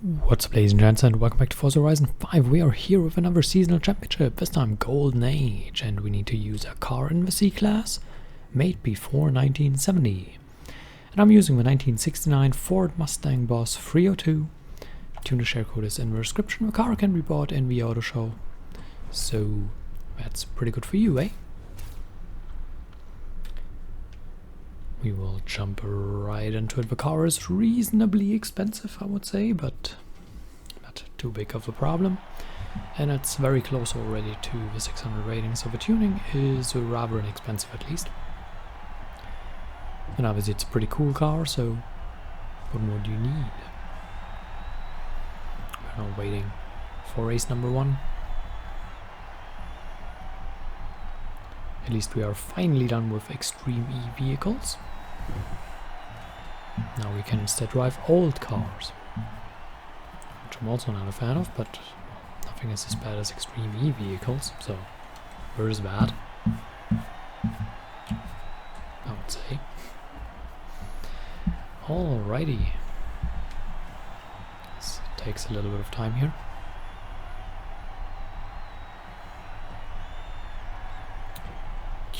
What's up, ladies and gents, and welcome back to Forza Horizon 5. We are here with another seasonal championship, this time Golden Age, and we need to use a car in the C-Class made before 1970. And I'm using the 1969 Ford Mustang Boss 302. Tuner share code is in the description. The car can be bought in the auto show, so that's pretty good for you, eh? We will jump right into it. The car is reasonably expensive, I would say, but not too big of a problem. And it's very close already to the 600 rating, so the tuning is rather inexpensive at least. And obviously it's a pretty cool car, so what more do you need? We're now waiting for race number 1. At least we are finally done with Extreme E vehicles. Now we can instead drive old cars, which I'm also not a fan of, but nothing is as bad as Extreme E vehicles, so where's that? I would say. Alrighty. This takes a little bit of time here.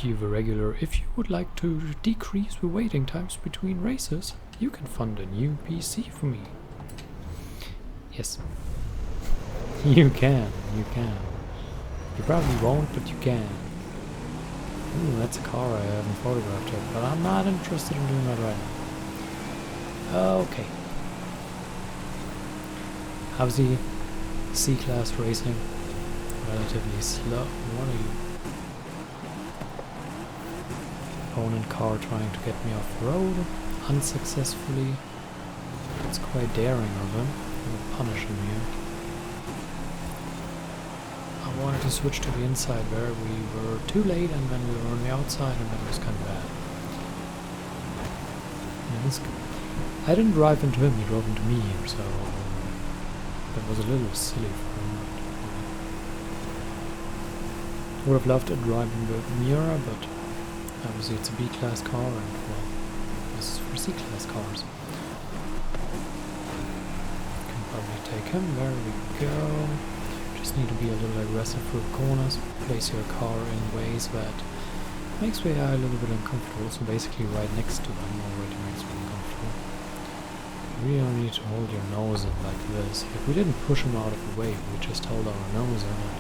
The regular. If you would like to decrease the waiting times between races, you can fund a new PC for me. Yes. You can. You probably won't, but you can. Ooh, that's a car I haven't photographed yet, but I'm not interested in doing that right now. Okay. Obviously, C-Class racing, relatively slow. What are you? Opponent car trying to get me off the road unsuccessfully. It's quite daring of him. I'll punish him here. I wanted to switch to the inside where we were too late, and then we were on the outside, and that was kind of bad. Yeah, I didn't drive into him, he drove into me, so that was a little silly for him. Would have loved to drive in the Miura, but obviously it's a B-Class car, and well, this is for C-Class cars. Can probably take him. There we go. Just need to be a little aggressive through corners. Place your car in ways that makes the AI a little bit uncomfortable. So basically right next to them already makes me uncomfortable. You really need to hold your nose in like this. If we didn't push him out of the way, we just held our nose in, and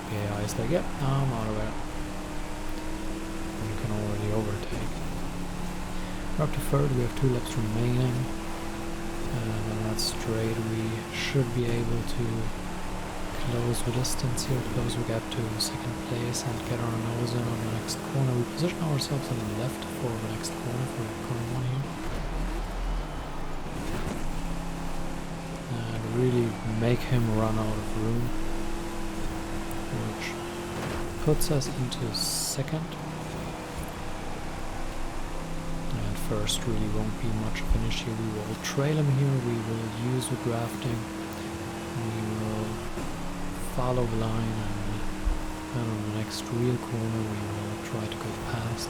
the AI is like, yep, I'm out of there. You can already overtake. We're up to third, we have 2 laps remaining, and on that straight we should be able to close the distance here, close the gap to second place, and get our nose in on the next corner. We position ourselves on the left for the next corner, for the current one here, and really make him run out of room, which puts us into second. First really won't be much of an issue. We will trail him here, we will use the drafting, we will follow the line, and on the next real corner we will try to go past.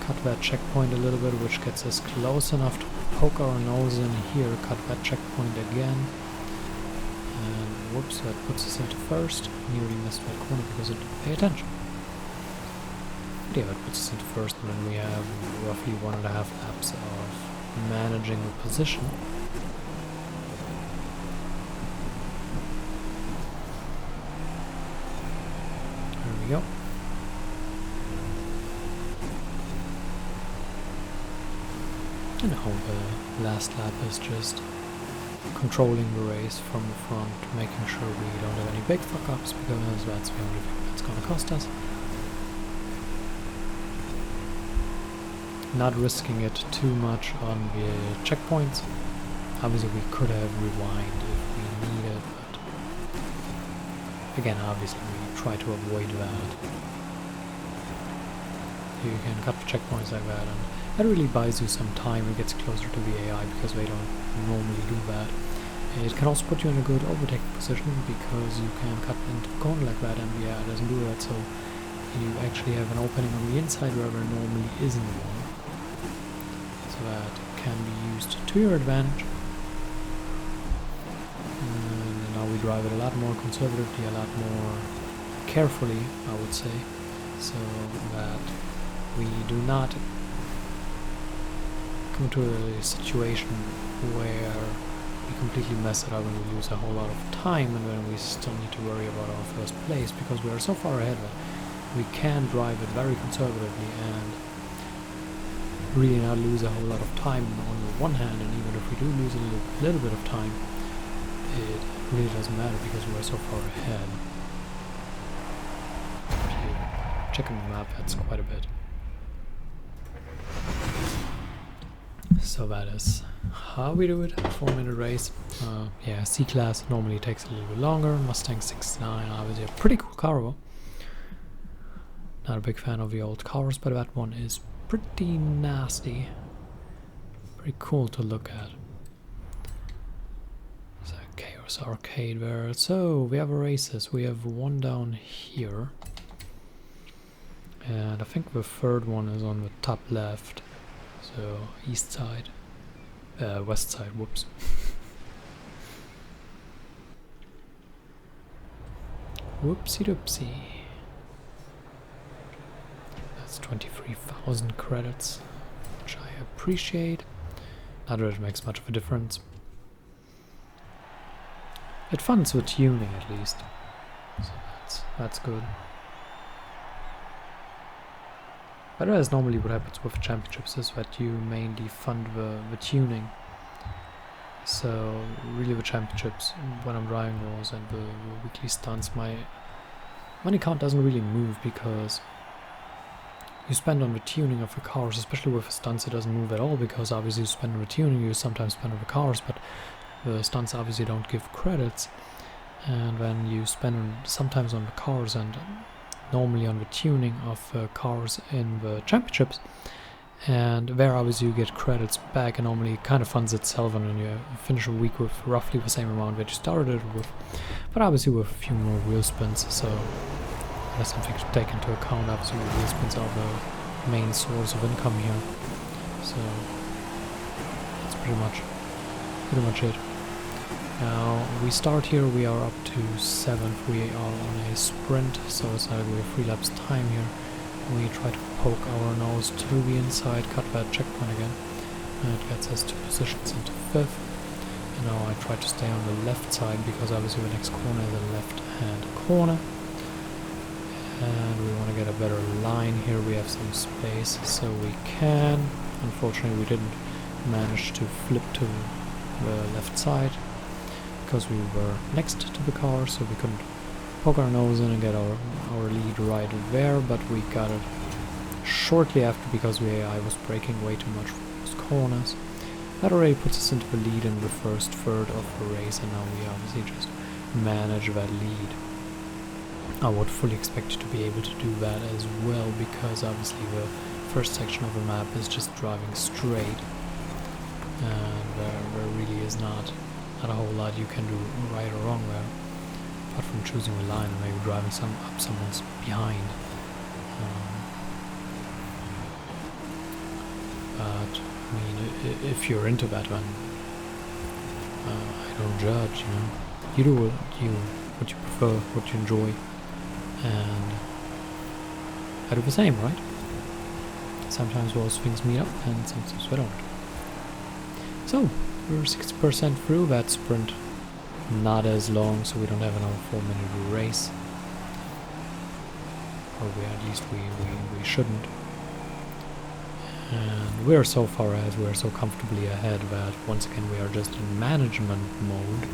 Cut that checkpoint a little bit, which gets us close enough to poke our nose in here, cut that checkpoint again, and whoops, that puts us into first. Nearly missed that corner because it didn't pay attention. Yeah, that puts us into first, and then we have roughly 1.5 laps of managing the position. There we go. And now the last lap is just controlling the race from the front, making sure we don't have any big fuck-ups, because that's the only thing that's going to cost us. Not risking it too much on the checkpoints. Obviously we could have rewind if we needed, but again, obviously we try to avoid that. You can cut the checkpoints like that, and that really buys you some time. It gets closer to the AI because they don't normally do that. It can also put you in a good overtake position because you can cut into the corner like that, and the AI doesn't do that, so you actually have an opening on the inside where there normally isn't one. that it can be used to your advantage. And now we drive it a lot more conservatively, a lot more carefully, I would say, so that we do not come to a situation where we completely mess it up and we lose a whole lot of time, and then we still need to worry about our first place, because we are so far ahead that we can drive it very conservatively and really not lose a whole lot of time on the one hand, and even if we do lose a little bit of time, it really doesn't matter because we are so far ahead. Checking the map, that's quite a bit. So that is how we do it. 4-minute race. Yeah, C-Class normally takes a little bit longer. Mustang 69, obviously a pretty cool car though. Not a big fan of the old cars, but that one is pretty nasty. Pretty cool to look at. There's a Chaos Arcade there. So we have races. We have one down here. And I think the third one is on the top left. So east side. West side, whoops. Whoopsie doopsie. That's 23,000 credits, which I appreciate. Not that it makes much of a difference. It funds the tuning at least, so that's good. Otherwise, normally what happens with championships is that you mainly fund the tuning. So really the championships, when I'm driving those and the weekly stunts, my money count doesn't really move because you spend on the tuning of the cars, especially with the stunts it doesn't move at all, because obviously you spend on the tuning, you sometimes spend on the cars, but the stunts obviously don't give credits. And then you spend sometimes on the cars and normally on the tuning of cars in the championships, and there obviously you get credits back, and normally it kind of funds itself, and then you finish a week with roughly the same amount that you started it with, but obviously with a few more wheel spins, so that's something to take into account. Obviously the wheel spins are the main source of income here, so that's pretty much it. Now we start here, we are up to 7th, we are on a sprint, so it's like we have 3 laps time here. We try to poke our nose to the inside, cut that checkpoint again, and it gets us 2 positions into 5th. And now I try to stay on the left side, because obviously the next corner is a left hand corner. And we want to get a better line here, we have some space, so we can. Unfortunately we didn't manage to flip to the left side, because we were next to the car, so we couldn't poke our nose in and get our lead right there, but we got it shortly after, because I was braking way too much for those corners. That already puts us into the lead in the first third of the race, and now we obviously just manage that lead. I would fully expect you to be able to do that as well, because obviously the first section of the map is just driving straight, and there really is not a whole lot you can do right or wrong there, apart from choosing a line and maybe driving up someone's behind. But I mean, if you're into that one, I don't judge. You know, you do what you prefer, what you enjoy, and I do the same, right? Sometimes those things meet up, and sometimes they don't. So we're 60% through that sprint. Not as long, so we don't have another 4-minute race. Or at least we shouldn't. And we're so far ahead, we're so comfortably ahead that once again we are just in management mode.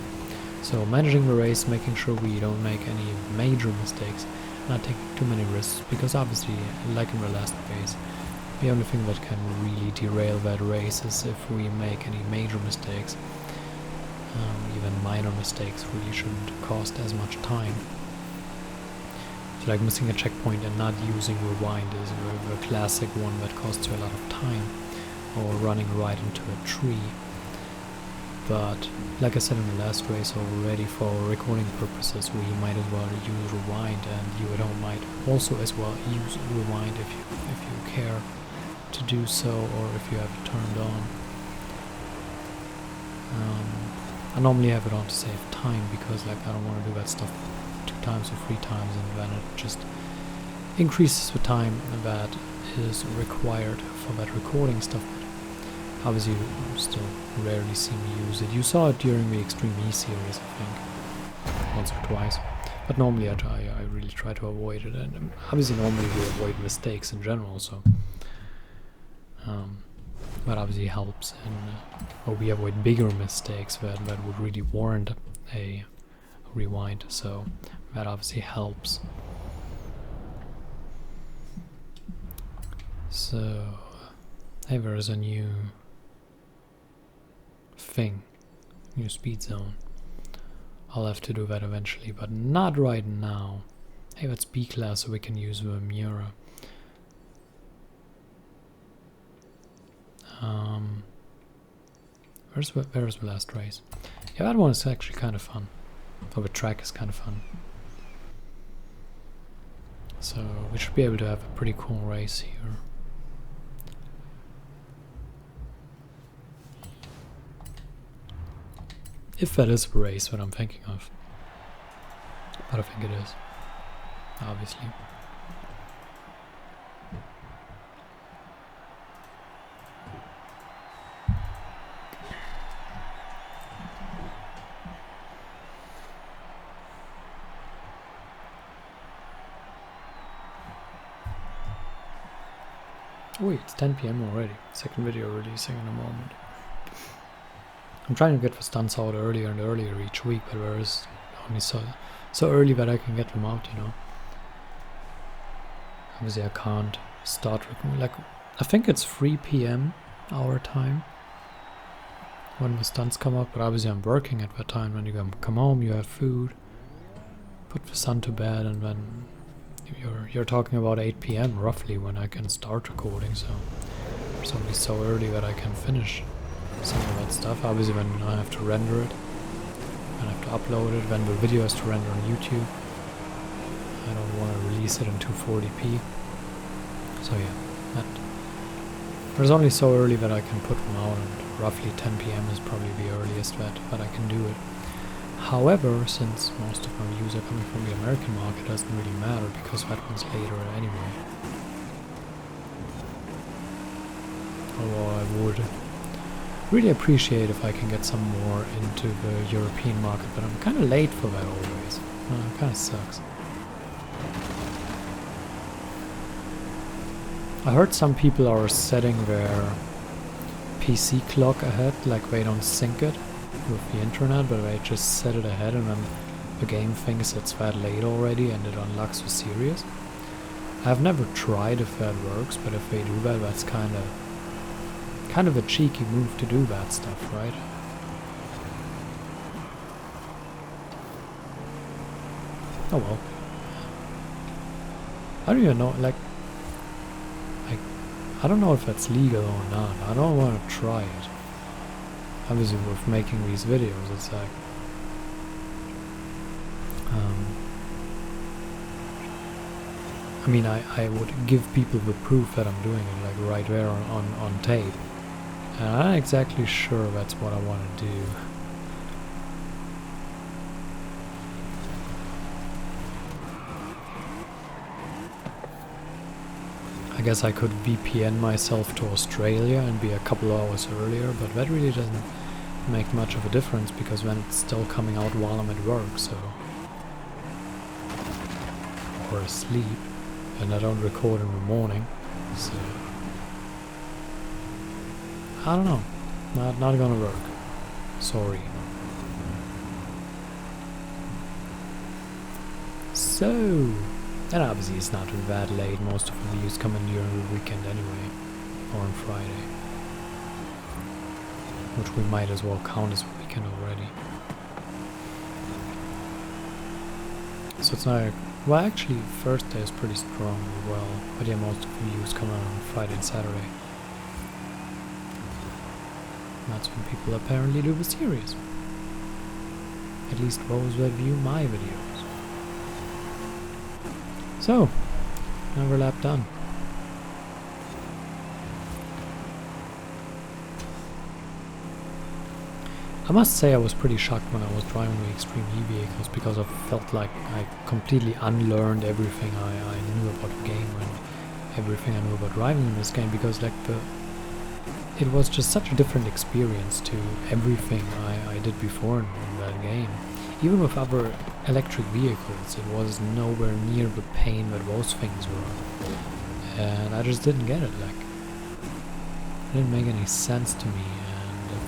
So managing the race, making sure we don't make any major mistakes, not taking too many risks, because obviously, like in the last race, the only thing that can really derail that race is if we make any major mistakes. Even minor mistakes really shouldn't cost as much time. So like missing a checkpoint and not using rewind is a classic one that costs you a lot of time, or running right into a tree. But like I said in the last race already, for recording purposes we might as well use rewind, and you at home might also as well use rewind if you care. to do so, or if you have it turned on. I normally have it on to save time, because like I don't want to do that stuff 2 times or 3 times, and then it just increases the time that is required for that recording stuff. But obviously you still rarely see me use it. You saw it during the Extreme E series, I think, once or twice. But normally I really try to avoid it, and obviously normally we avoid mistakes in general, so that obviously helps, or we avoid bigger mistakes that would really warrant a rewind, so that obviously helps. So, hey, there is a new thing, new speed zone. I'll have to do that eventually, but not right now. Hey, that's B class, so we can use the Miura. Where's the last race? Yeah, that one is actually kind of fun. Or the track is kind of fun. So we should be able to have a pretty cool race here. If that is the race that I'm thinking of. But I think it is. Obviously. Wait, it's 10 PM already. Second video releasing in a moment. I'm trying to get the stunts out earlier and earlier each week, but there is only so early that I can get them out, you know. Obviously I can't start recording, like, I think it's 3 PM our time when the stunts come up, but obviously I'm working at that time. When you come home, you have food, put the son to bed, and then you're talking about 8 PM roughly when I can start recording, so it's only so early that I can finish some of that stuff. Obviously when I have to render it, and I have to upload it, then the video has to render on YouTube. I don't want to release it in 240p. So yeah, but it's only so early that I can put them out, and roughly 10 PM is probably the earliest that I can do it. However, since most of my views are coming from the American market, it doesn't really matter, because that one's later anyway. Although I would really appreciate if I can get some more into the European market, but I'm kind of late for that always. It kind of sucks. I heard some people are setting their PC clock ahead, like they don't sync it with the internet, but they just set it ahead, and then the game thinks it's that late already and it unlocks the series. I've never tried if that works, but if they do that, that's kind of a cheeky move to do that stuff, right? Oh well. I don't even know, like, I don't know if that's legal or not. I don't want to try it. Obviously with making these videos, it's like I mean, I would give people the proof that I'm doing it, like right there on tape, and I'm not exactly sure that's what I want to do. I guess I could VPN myself to Australia and be a couple of hours earlier, but that really doesn't make much of a difference, because then it's still coming out while I'm at work, so, or asleep, and I don't record in the morning, so I don't know, not gonna work, sorry. So, and obviously it's not that late, most of the views come in during the weekend anyway, or on Friday, which we might as well count as a weekend already. So it's not, well actually Thursday is pretty strong as well, but yeah, most of the views come out on Friday and Saturday. And that's when people apparently do the series. At least those that view my videos. So, another lap done. I must say I was pretty shocked when I was driving the Extreme E vehicles, because I felt like I completely unlearned everything I knew about the game and everything I knew about driving in this game, because like it was just such a different experience to everything I did before in that game. Even with other electric vehicles, it was nowhere near the pain that those things were. And I just didn't get it, like, it didn't make any sense to me. And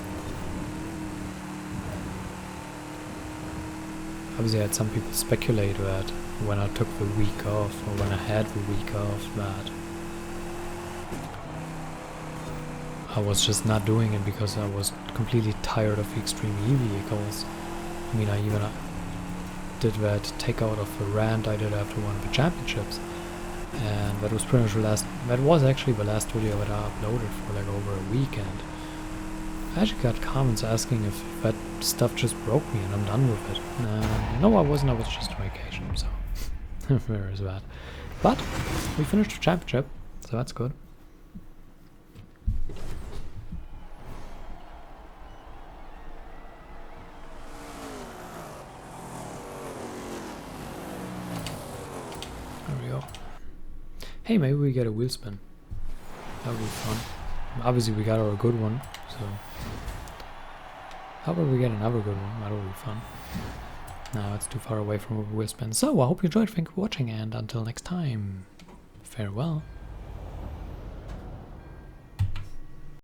obviously I had some people speculate that when I took the week off, or when I had the week off, that I was just not doing it because I was completely tired of the Extreme E vehicles. I mean, I even did that takeout of a rant I did after one of the championships, and that was pretty much that was actually the last video that I uploaded for like over a weekend. I actually got comments asking if that stuff just broke me and I'm done with it. No, I wasn't, I was just on vacation, so where is that? But we finished the championship, so that's good. Hey, maybe we get a wheel spin. That would be fun. Obviously we got our good one, so how about we get another good one? That would be fun. No, it's too far away from a wheel spin. So I hope you enjoyed, thank you for watching, and until next time, farewell.